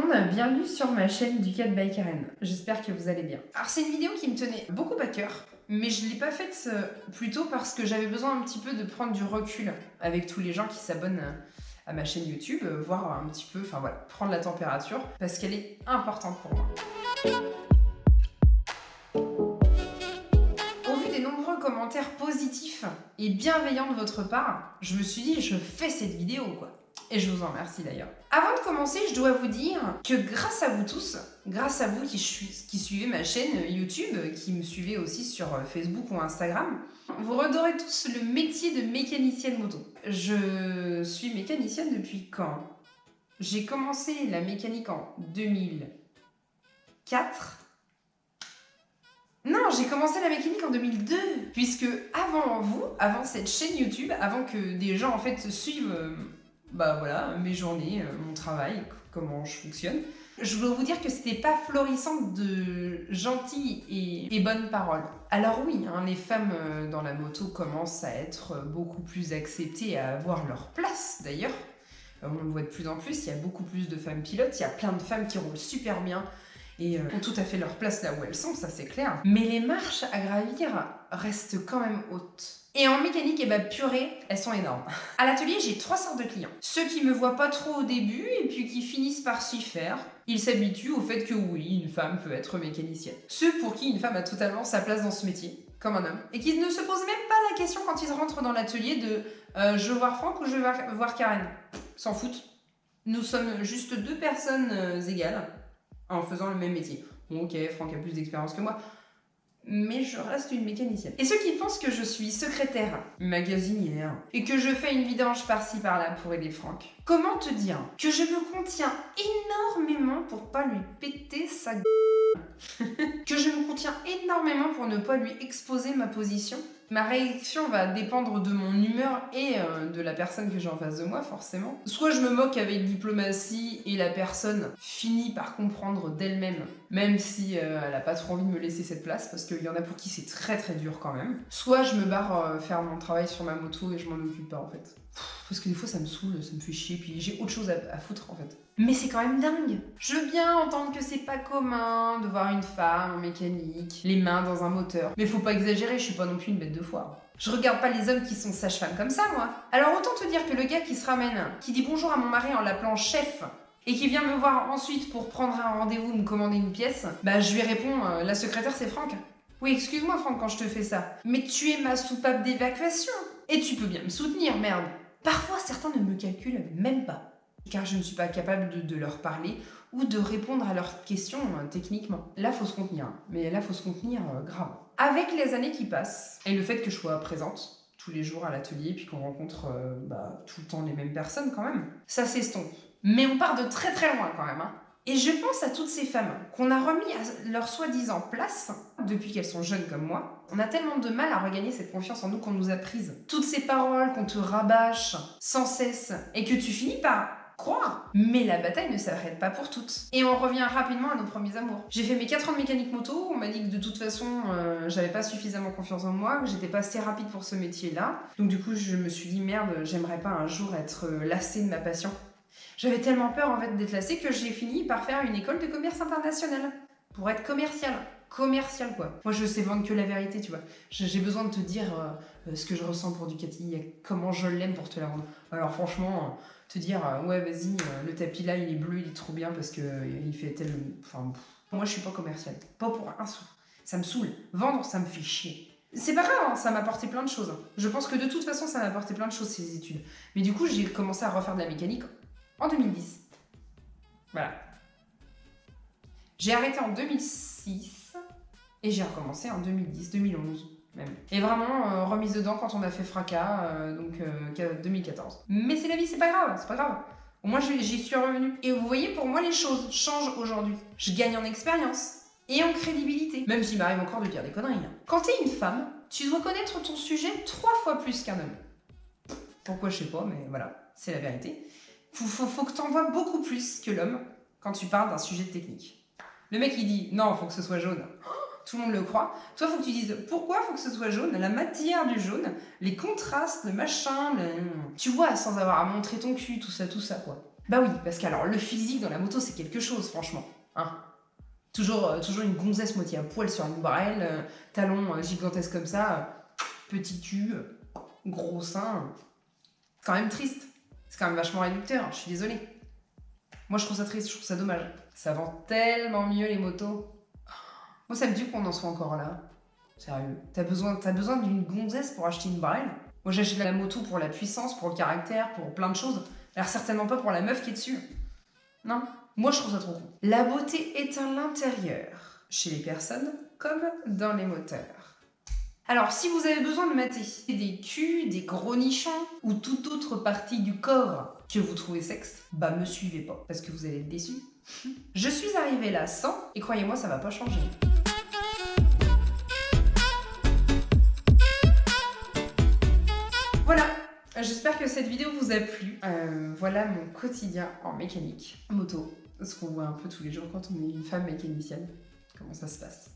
monde, bienvenue sur ma chaîne Ducat by Karen. J'espère que vous allez bien. Alors c'est une vidéo qui me tenait beaucoup à cœur, mais je ne l'ai pas faite plutôt parce que j'avais besoin un petit peu de prendre du recul avec tous les gens qui s'abonnent à ma chaîne YouTube, voir un petit peu, enfin voilà, prendre la température, parce qu'elle est importante pour moi. Au vu des nombreux commentaires positifs et bienveillants de votre part, je me suis dit, je fais cette vidéo quoi. Et je vous en remercie d'ailleurs. Avant de commencer, je dois vous dire que grâce à vous tous, grâce à vous qui suivez ma chaîne YouTube, qui me suivez aussi sur Facebook ou Instagram, vous redorez tous le métier de mécanicienne moto. Je suis mécanicienne depuis quand? J'ai commencé la mécanique en 2004. Non, j'ai commencé la mécanique en 2002, puisque avant vous, avant cette chaîne YouTube, avant que des gens en fait suivent mes journées, mon travail, comment je fonctionne, je voulais vous dire que c'était pas florissant de gentilles et bonnes paroles. Alors oui, les femmes dans la moto commencent à être beaucoup plus acceptées, à avoir leur place d'ailleurs. On le voit de plus en plus, il y a beaucoup plus de femmes pilotes, il y a plein de femmes qui roulent super bien et ont tout à fait leur place là où elles sont, ça c'est clair. Mais les marches à gravir restent quand même hautes. Et en mécanique, purée, elles sont énormes. À l'atelier, j'ai 3 sortes de clients. Ceux qui me voient pas trop au début et puis qui finissent par s'y faire. Ils s'habituent au fait que oui, une femme peut être mécanicienne. Ceux pour qui une femme a totalement sa place dans ce métier, comme un homme, et qui ne se posent même pas la question quand ils rentrent dans l'atelier de je veux voir Franck ou je veux voir Karen. S'en foutent. Nous sommes juste 2 personnes égales en faisant le même métier. Bon, ok, Franck a plus d'expérience que moi, mais je reste une mécanicienne. Et ceux qui pensent que je suis secrétaire, magasinière, et que je fais une vidange par-ci par-là pour aider Franck, comment te dire que je me contiens énormément pour pas lui péter sa que je me contiens énormément pour ne pas lui exposer ma position. Ma réaction va dépendre de mon humeur et de la personne que j'ai en face de moi, forcément. Soit je me moque avec diplomatie et la personne finit par comprendre d'elle-même, même si elle a pas trop envie de me laisser cette place, parce qu'il y en a pour qui c'est très très dur quand même. Soit je me barre faire mon travail sur ma moto et je m'en occupe pas en fait. Parce que des fois ça me saoule, ça me fait chier, puis j'ai autre chose à foutre en fait. Mais c'est quand même dingue. Je veux bien entendre que c'est pas commun de voir une femme en mécanique, les mains dans un moteur. Mais faut pas exagérer, je suis pas non plus une bête de foire. Je regarde pas les hommes qui sont sages-femmes comme ça, moi. Alors autant te dire que le gars qui se ramène, qui dit bonjour à mon mari en l'appelant chef, et qui vient me voir ensuite pour prendre un rendez-vous, me commander une pièce, je lui réponds, la secrétaire c'est Franck. Oui, excuse-moi Franck quand je te fais ça, mais tu es ma soupape d'évacuation. Et tu peux bien me soutenir, merde. Parfois, certains ne me calculent même pas, car je ne suis pas capable de leur parler ou de répondre à leurs questions techniquement. Là, faut se contenir, mais là, faut se contenir grave. Avec les années qui passent, et le fait que je sois présente tous les jours à l'atelier, puis qu'on rencontre tout le temps les mêmes personnes quand même, ça s'estompe. Mais on part de très très loin quand même. Et je pense à toutes ces femmes qu'on a remis à leur soi-disant place depuis qu'elles sont jeunes comme moi. On a tellement de mal à regagner cette confiance en nous qu'on nous a prise. Toutes ces paroles qu'on te rabâche sans cesse et que tu finis par croire. Mais la bataille ne s'arrête pas pour toutes. Et on revient rapidement à nos premiers amours. J'ai fait mes 4 ans de mécanique moto. On m'a dit que de toute façon, j'avais pas suffisamment confiance en moi, que j'étais pas assez rapide pour ce métier-là. Donc du coup, je me suis dit merde, j'aimerais pas un jour être lassée de ma passion. J'avais tellement peur en fait d'être lassée que j'ai fini par faire une école de commerce international pour être commerciale quoi. Moi je sais vendre que la vérité, tu vois. J'ai besoin de te dire ce que je ressens pour Ducati, comment je l'aime pour te la vendre. Alors franchement, te dire ouais vas-y, le tapis là il est bleu, il est trop bien parce que il fait tel... Enfin, moi je suis pas commerciale, pas pour un sou. Ça me saoule. Vendre ça me fait chier. C'est pas grave, ça m'a apporté plein de choses. Je pense que de toute façon ça m'a apporté plein de choses ces études. Mais du coup j'ai commencé à refaire de la mécanique en 2010. Voilà. J'ai arrêté en 2006 et j'ai recommencé en 2010, 2011 même. Et vraiment remise dedans quand on a fait fracas, 2014. Mais c'est la vie, c'est pas grave. Au moins j'y suis revenue. Et vous voyez, pour moi les choses changent aujourd'hui. Je gagne en expérience et en crédibilité. Même s'il m'arrive encore de dire des conneries. Quand t'es une femme, tu dois connaître ton sujet 3 fois plus qu'un homme. Pourquoi je sais pas, mais voilà, c'est la vérité. Faut que t'en vois beaucoup plus que l'homme quand tu parles d'un sujet technique. Le mec il dit non, faut que ce soit jaune. Tout le monde le croit. Toi, faut que tu dises pourquoi faut que ce soit jaune, la matière du jaune, les contrastes, le machin, tu vois, sans avoir à montrer ton cul, tout ça quoi. Bah oui, parce que alors, le physique dans la moto, c'est quelque chose, franchement. Hein. Toujours une gonzesse moitié à poil sur une barrelle, talons gigantesques comme ça, petit cul, gros sein. C'est quand même triste. C'est quand même vachement réducteur, je suis désolée. Moi, je trouve ça triste, je trouve ça dommage. Ça vend tellement mieux les motos. Moi, ça me dit qu'on en soit encore là. Sérieux. T'as besoin d'une gonzesse pour acheter une barrelle? Moi, j'achète la moto pour la puissance, pour le caractère, pour plein de choses. Alors, certainement pas pour la meuf qui est dessus. Non. Moi, je trouve ça trop con. La beauté est à l'intérieur, chez les personnes comme dans les moteurs. Alors, si vous avez besoin de mater des culs, des gros nichons ou toute autre partie du corps que vous trouvez sexe, bah me suivez pas, parce que vous allez être déçus. Je suis arrivée là sans, et croyez-moi, ça va pas changer. Voilà, j'espère que cette vidéo vous a plu. Voilà mon quotidien en mécanique moto. Ce qu'on voit un peu tous les jours quand on est une femme mécanicienne. Comment ça se passe.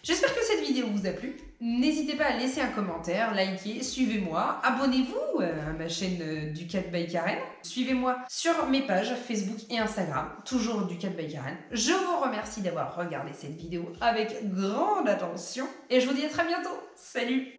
J'espère que cette vidéo vous a plu. N'hésitez pas à laisser un commentaire, liker, suivez-moi, abonnez-vous à ma chaîne Ducat by Karen. Suivez-moi sur mes pages Facebook et Instagram, toujours Ducat by Karen. Je vous remercie d'avoir regardé cette vidéo avec grande attention et je vous dis à très bientôt. Salut!